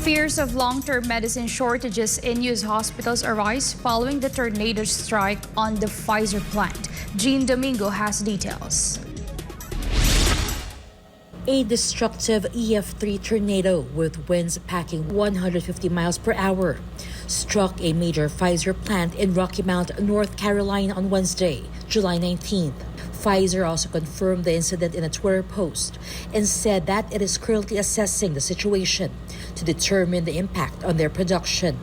Fears of long-term medicine shortages in U.S. hospitals arise following the tornado strike on the Pfizer plant. Jean Domingo has details. A destructive EF3 tornado with winds packing 150 miles per hour struck a major Pfizer plant in Rocky Mount, North Carolina on Wednesday, July 19th. Pfizer also confirmed the incident in a Twitter post and said that it is currently assessing the situation to determine the impact on their production.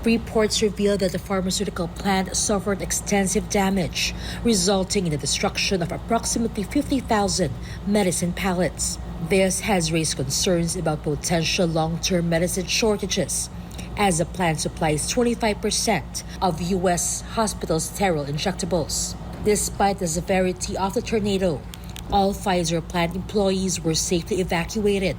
Reports reveal that the pharmaceutical plant suffered extensive damage, resulting in the destruction of approximately 50,000 medicine pallets. This has raised concerns about potential long-term medicine shortages, as the plant supplies 25% of U.S. hospitals' sterile injectables. Despite the severity of the tornado, all Pfizer plant employees were safely evacuated,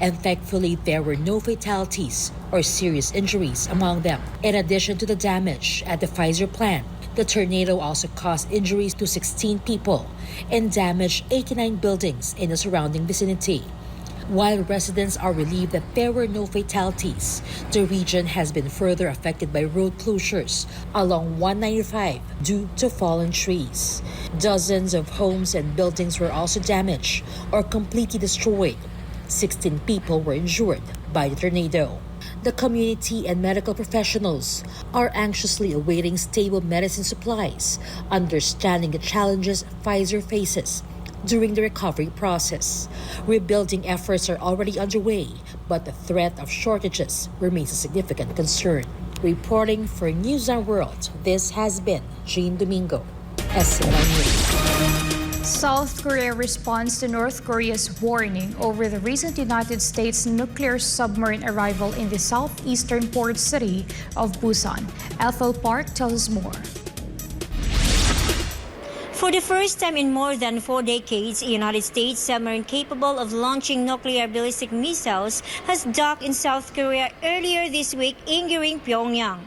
and thankfully there were no fatalities or serious injuries among them. In addition to the damage at the Pfizer plant, the tornado also caused injuries to 16 people and damaged 89 buildings in the surrounding vicinity. While residents are relieved that there were no fatalities, the region has been further affected by road closures along 195 due to fallen trees. Dozens of homes and buildings were also damaged or completely destroyed. 16 people were injured by the tornado. The community and medical professionals are anxiously awaiting stable medicine supplies, understanding the challenges Pfizer faces during the recovery process. Rebuilding efforts are already underway, but the threat of shortages remains a significant concern. Reporting for News and World, this has been Jean Domingo, SMI News. South Korea responds to North Korea's warning over the recent United States nuclear submarine arrival in the southeastern port city of Busan. Ethel Park tells us more. For the first time in more than 4 decades, a United States submarine capable of launching nuclear ballistic missiles has docked in South Korea earlier this week, angering Pyongyang.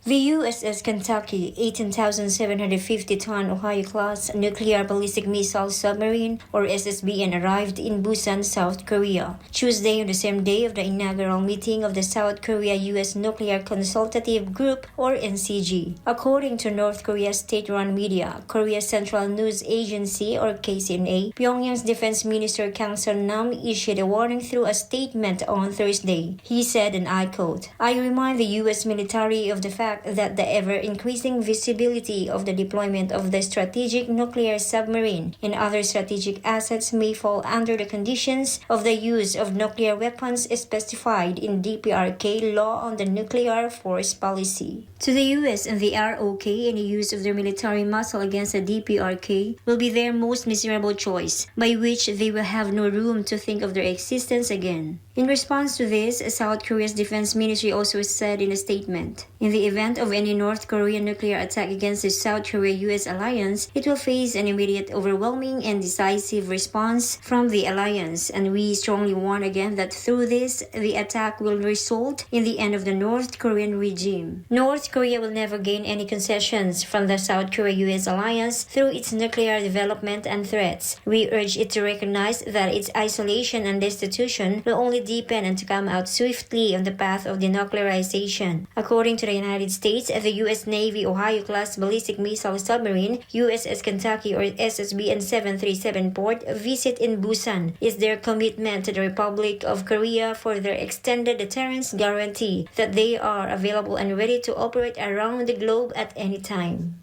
The USS Kentucky, 18,750-ton Ohio-class nuclear ballistic missile submarine, or SSBN, arrived in Busan, South Korea, Tuesday on the same day of the inaugural meeting of the South Korea-U.S. Nuclear Consultative Group, or NCG. According to North Korea's state-run media, Korea Central News Agency, or KCNA, Pyongyang's Defense Minister Kang Sun-nam issued a warning through a statement on Thursday. He said, and I quote, "I remind the U.S. military of the fact that the ever-increasing visibility of the deployment of the strategic nuclear submarine and other strategic assets may fall under the conditions of the use of nuclear weapons specified in DPRK law on the nuclear force policy. To the U.S. and the ROK, any use of their military muscle against the DPRK will be their most miserable choice, by which they will have no room to think of their existence again." In response to this, South Korea's Defense Ministry also said in a statement, "In the event of any North Korean nuclear attack against the South Korea-US alliance, it will face an immediate, overwhelming, and decisive response from the alliance, and we strongly warn again that through this, the attack will result in the end of the North Korean regime. North Korea will never gain any concessions from the South Korea-US alliance through its nuclear development and threats. We urge it to recognize that its isolation and destitution will only deepen and to come out swiftly on the path of denuclearization." According to the United States, the U.S. Navy Ohio-class ballistic missile submarine, USS Kentucky, or SSBN 737 port visit in Busan is their commitment to the Republic of Korea for their extended deterrence guarantee that they are available and ready to operate around the globe at any time.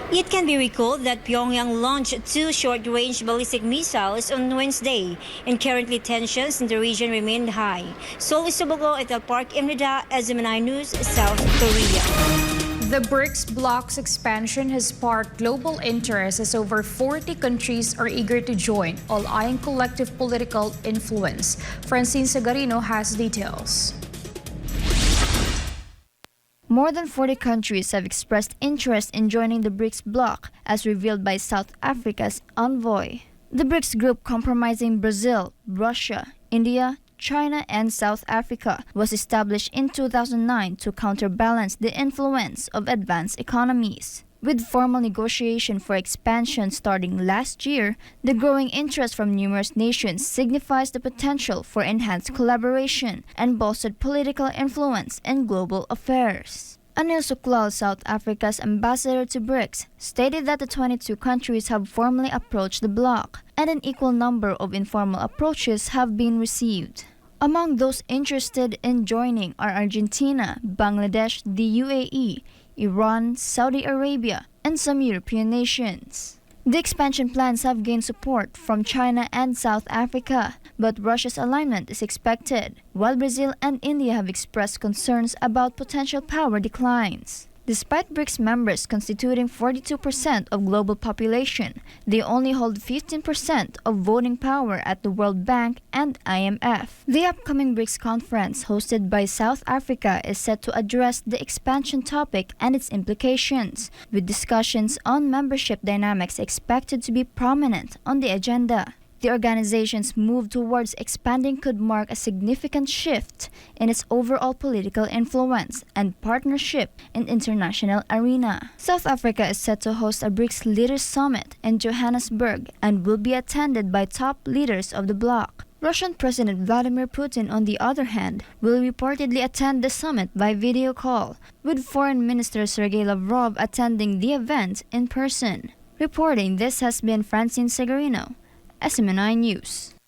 It can be recalled that Pyongyang launched 2 short-range ballistic missiles on Wednesday, and currently tensions in the region remain high. Sol Isubogo, Ethel Park, Imrida, SMNI News, South Korea. The BRICS bloc's expansion has sparked global interest as over 40 countries are eager to join, all eyeing collective political influence. Francine Sagarino has details. More than 40 countries have expressed interest in joining the BRICS bloc, as revealed by South Africa's envoy. The BRICS group, comprising Brazil, Russia, India, China, and South Africa, was established in 2009 to counterbalance the influence of advanced economies. With formal negotiation for expansion starting last year, the growing interest from numerous nations signifies the potential for enhanced collaboration and bolstered political influence in global affairs. Anil Suklal, South Africa's ambassador to BRICS, stated that the 22 countries have formally approached the bloc, and an equal number of informal approaches have been received. Among those interested in joining are Argentina, Bangladesh, the UAE, Iran, Saudi Arabia, and some European nations. The expansion plans have gained support from China and South Africa, but Russia's alignment is expected, while Brazil and India have expressed concerns about potential power declines. Despite BRICS members constituting 42% of global population, they only hold 15% of voting power at the World Bank and IMF. The upcoming BRICS conference hosted by South Africa is set to address the expansion topic and its implications, with discussions on membership dynamics expected to be prominent on the agenda. The organization's move towards expanding could mark a significant shift in its overall political influence and partnership in international arena. South Africa is set to host a BRICS Leaders Summit in Johannesburg and will be attended by top leaders of the bloc. Russian President Vladimir Putin, on the other hand, will reportedly attend the summit by video call, with Foreign Minister Sergei Lavrov attending the event in person. Reporting this has been Francine Segarino, SMNI News.